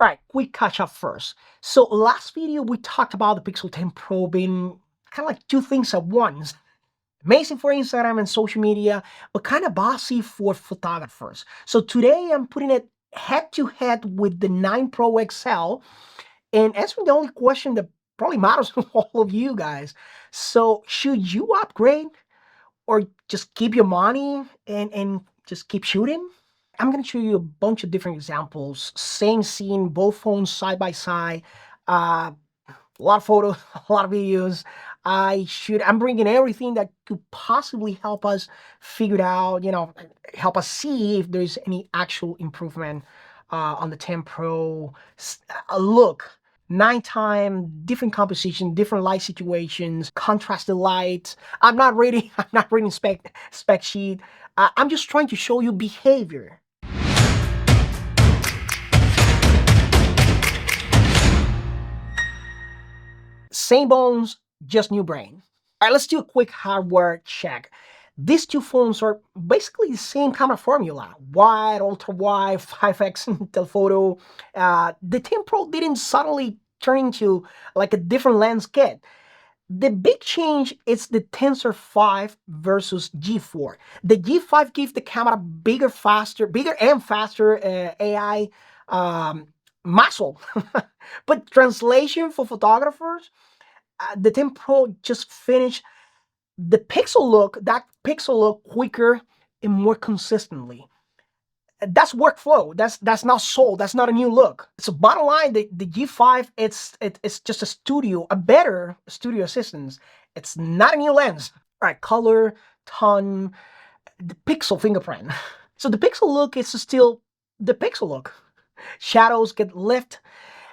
All right, quick catch up first. So last video we talked about the Pixel 10 Pro being kind of like two things at once. Amazing for Instagram and social media, but kind of bossy for photographers. So today I'm putting it head to head with the 9 Pro XL and answering the only question that probably matters to all of you guys. So should you upgrade or just keep your money and just keep shooting? I'm going to show you a bunch of different examples. Same scene, both phones side by side. Uh, a lot of photos, a lot of videos. I'm bringing everything that could possibly help us figure it out, help us see if there's any actual improvement on the 10 Pro. Look, nighttime, different composition, different light situations, contrasted light. I'm not reading spec sheet. I'm just trying to show you behavior. Same bones, just new brain. All right, let's do a quick hardware check. These two phones are basically the same kind of formula. Wide, ultra wide, 5x telephoto. The 10 Pro didn't suddenly turn into like a different lens kit. The big change is the Tensor 5 versus G4. The G5 gives the camera bigger and faster AI muscle. But translation for photographers, the 10 Pro just finished that pixel look quicker and more consistently. That's workflow. That's not soul. That's not a new look. So bottom line, the G5, it's just a better studio assistant. It's not a new lens. All right, color, tone, the pixel fingerprint. So the pixel look is still the pixel look. Shadows get lift,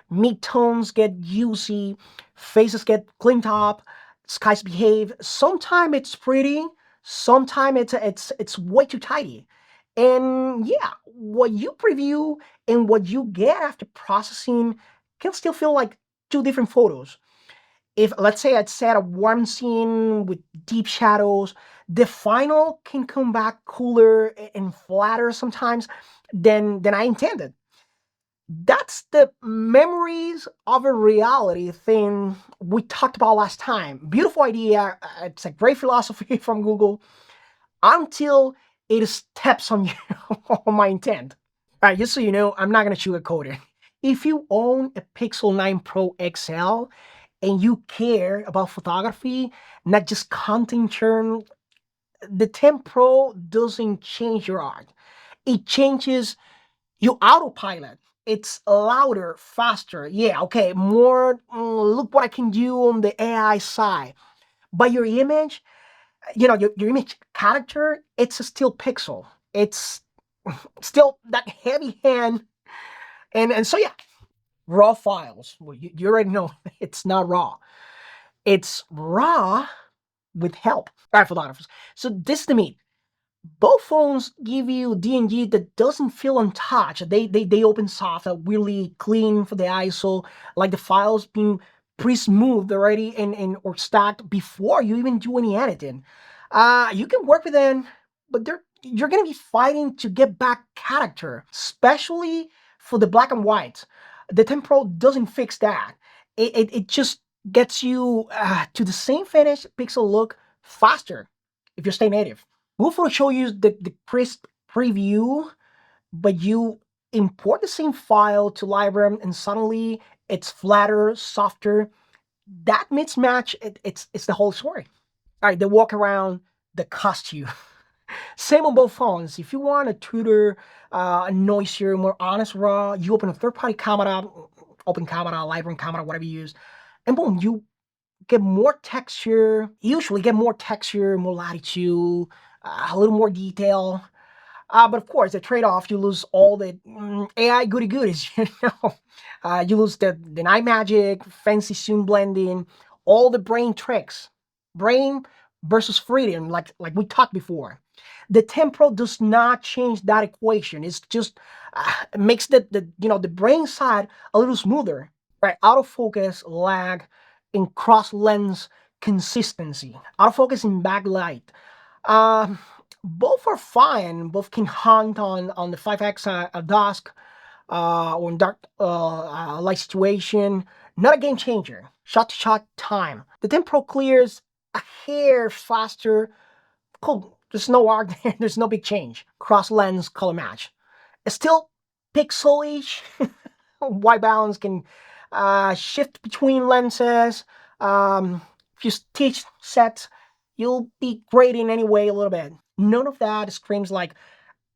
mid-tones get juicy, faces get cleaned up, skies behave. Sometimes it's pretty, sometimes it's way too tidy. And yeah, what you preview and what you get after processing can still feel like two different photos. If let's say I'd set a warm scene with deep shadows, the final can come back cooler and flatter sometimes than I intended. That's the memories of a reality thing we talked about last time. Beautiful idea. It's a great philosophy from Google until it steps on you on my intent. All right, just so you know, I'm not gonna sugarcoat it. If you own a Pixel 9 Pro XL and you care about photography, not just content churn, the 10 Pro doesn't change your art. It changes your autopilot. It's louder, faster. Yeah, okay, more. Look what I can do on the AI side. But your image, your image character, it's a still pixel. It's still that heavy hand. And so, yeah, raw files. Well, you already know it's not raw. It's raw with help. All right, photographers. So this is the meat. Both phones give you DNG that doesn't feel untouched. They open soft, really clean for the ISO, like the files being pre-smoothed already and or stacked before you even do any editing. You can work with them, but you're gonna be fighting to get back character, especially for the black and white. The 10 Pro doesn't fix that. It just gets you to the same finished pixel look faster if you stay native. Google will show you the crisp preview, but you import the same file to Librem and suddenly it's flatter, softer. That mismatch, it's the whole story. All right, the walk around, the costume. Same on both phones. If you want a tutor, a noisier, more honest raw, you open a third-party camera, open camera, Librem camera, whatever you use, and boom, you get more texture, usually get more texture, more latitude, a little more detail. But of course, the trade-off, you lose all the AI goodies, you lose the night magic, fancy zoom blending, all the brain tricks. Brain versus freedom, like we talked before. The 10 Pro does not change that equation. It's just makes the brain side a little smoother. Right? Autofocus, lag, and cross lens consistency. Autofocus in backlight. Um, Both are fine. Both can hunt on the 5x dusk. or in dark light situation. Not a game changer. Shot-to-shot time. The 10 Pro clears a hair faster. Cool. There's no arc there. There's no big change. Cross lens color match. It's still pixelish. White balance can shift between lenses. If you teach sets, you'll be grading anyway a little bit. None of that screams like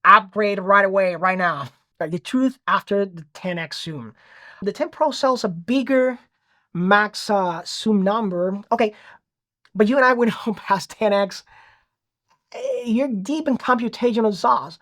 upgrade right away, right now. Like the truth after the 10x zoom. The 10 Pro sells a bigger max zoom number. Okay, but you and I went on past 10x. You're deep in computational sauce.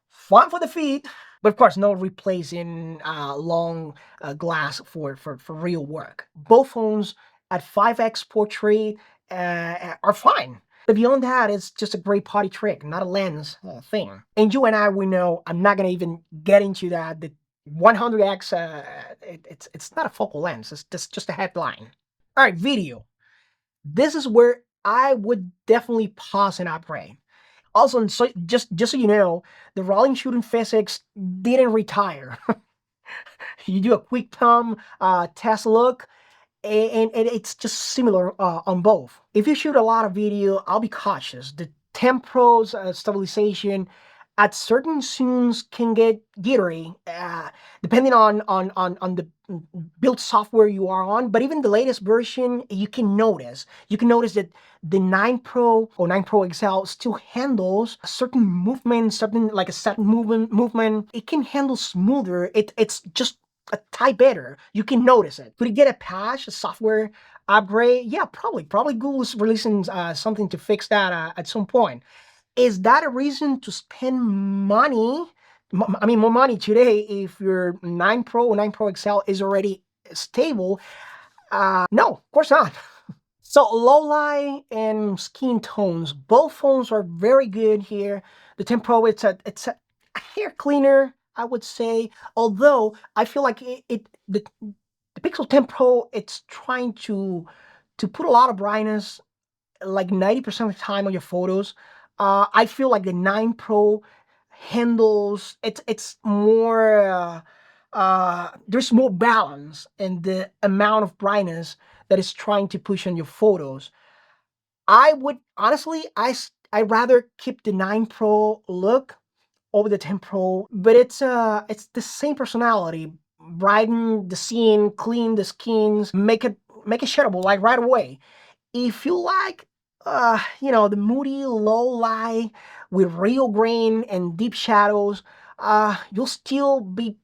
Fun for the feet, but of course, no replacing long glass for real work. Both phones at 5x portrait are fine. But beyond that, it's just a great party trick, not a lens thing. And you and I, we know, I'm not gonna even get into that. The 100x, it's not a focal lens. It's just a headline. All right, video. This is where I would definitely pause and upgrade. Also, so just so you know, the rolling shooting physics didn't retire. You do a quick thumb test look, and it's just similar on both. If you shoot a lot of video, I'll be cautious. The 10 Pro's stabilization at certain zooms can get jittery, depending on the build software you are on. But even the latest version, you can notice that the 9 Pro or 9 Pro XL still handles a certain movement, something like a set movement. It can handle smoother. It's just a type better. You can notice it. Could it get a patch, a software upgrade? Yeah, probably. Probably Google's releasing something to fix that at some point. Is that a reason to spend money? I mean, more money today if your 9 Pro or 9 Pro XL is already stable? No, of course not. So low light and skin tones, both phones are very good here. The 10 Pro, it's a hair cleaner, I would say. Although I feel like the Pixel 10 Pro, it's trying to put a lot of brightness like 90% of the time on your photos. I feel like the 9 Pro handles it's more there's more balance in the amount of brightness that is trying to push on your photos. I would honestly, I rather keep the 9 Pro look over the 10 Pro, but it's the same personality. Brighten the scene, clean the skins, make it shareable like right away. If you like the moody low light with real grain and deep shadows, you'll still be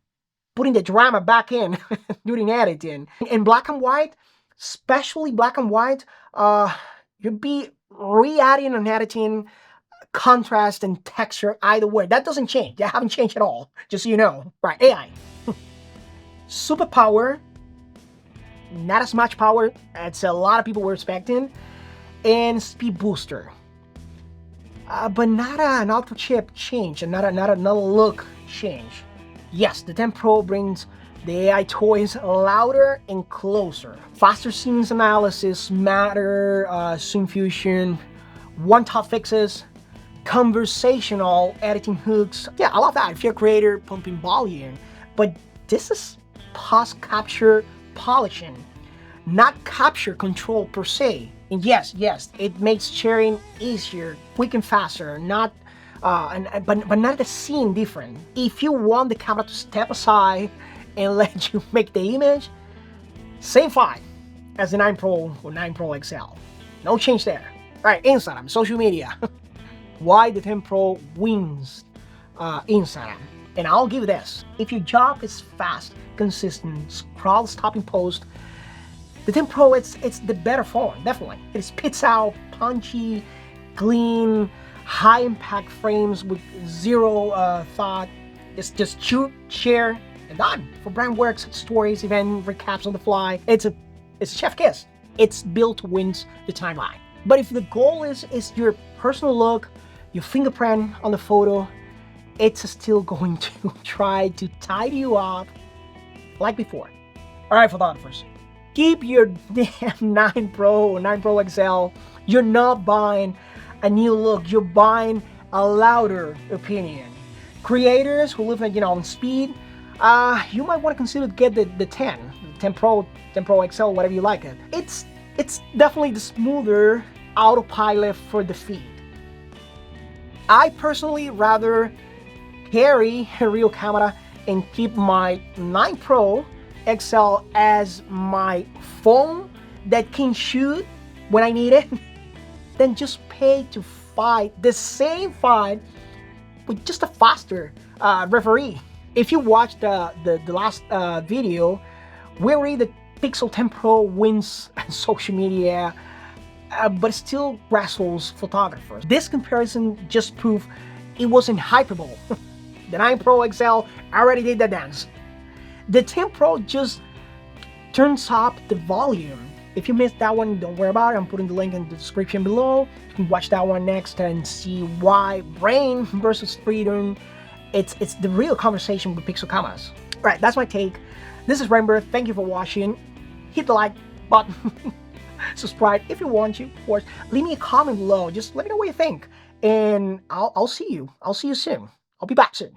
putting the drama back in during editing. In black and white, especially black and white, you'll be re-adding and editing contrast and texture either way. That doesn't change. That haven't changed at all, just so you know. Right, AI. Superpower, not as much power as a lot of people were expecting, and speed booster. But not an auto chip change, and not another look change. Yes, the 10 Pro brings the AI toys louder and closer. Faster scenes analysis, matter, zoom fusion, one-top fixes, conversational editing hooks. Yeah, I love that. If you're a creator, pumping volume. But this is post-capture polishing, not capture control per se. And yes, it makes sharing easier, quick and faster, but not the scene different. If you want the camera to step aside and let you make the image, same fine as the 9 Pro or 9 Pro XL. No change there. All right, Instagram, social media. Why the 10 Pro wins Instagram? And I'll give you this. If your job is fast, consistent, scroll, stopping post, the 10 Pro, it's the better phone, definitely. It spits out punchy, clean, high-impact frames with zero thought. It's just shoot, share, and done. For brand works, stories, event recaps on the fly, it's a chef kiss. It's built to win the timeline. But if the goal is your personal look, your fingerprint on the photo, it's still going to try to tidy you up like before. All right, photographers. Keep your damn 9 Pro or 9 Pro XL. You're not buying a new look. You're buying a louder opinion. Creators who live on speed, You might want to consider to get the 10 Pro, 10 Pro XL, whatever you like it. It's definitely the smoother autopilot for the feed. I personally rather carry a real camera and keep my 9 Pro XL as my phone that can shoot when I need it, than just pay to fight the same fight with just a faster referee. If you watched the last video, we read that Pixel 10 Pro wins social media, but still wrestles photographers. This comparison just proved it wasn't hyperbole. The 9 Pro XL already did the dance. The 10 Pro just turns up the volume. If you missed that one, don't worry about it. I'm putting the link in the description below. You can watch that one next and see why brain versus freedom, it's the real conversation with Pixel cameras. Right, that's my take. This is Rainbow. Thank you for watching. Hit the like button. Subscribe if you want to, of course. Leave me a comment below. Just let me know what you think. And I'll see you. I'll see you soon. I'll be back soon.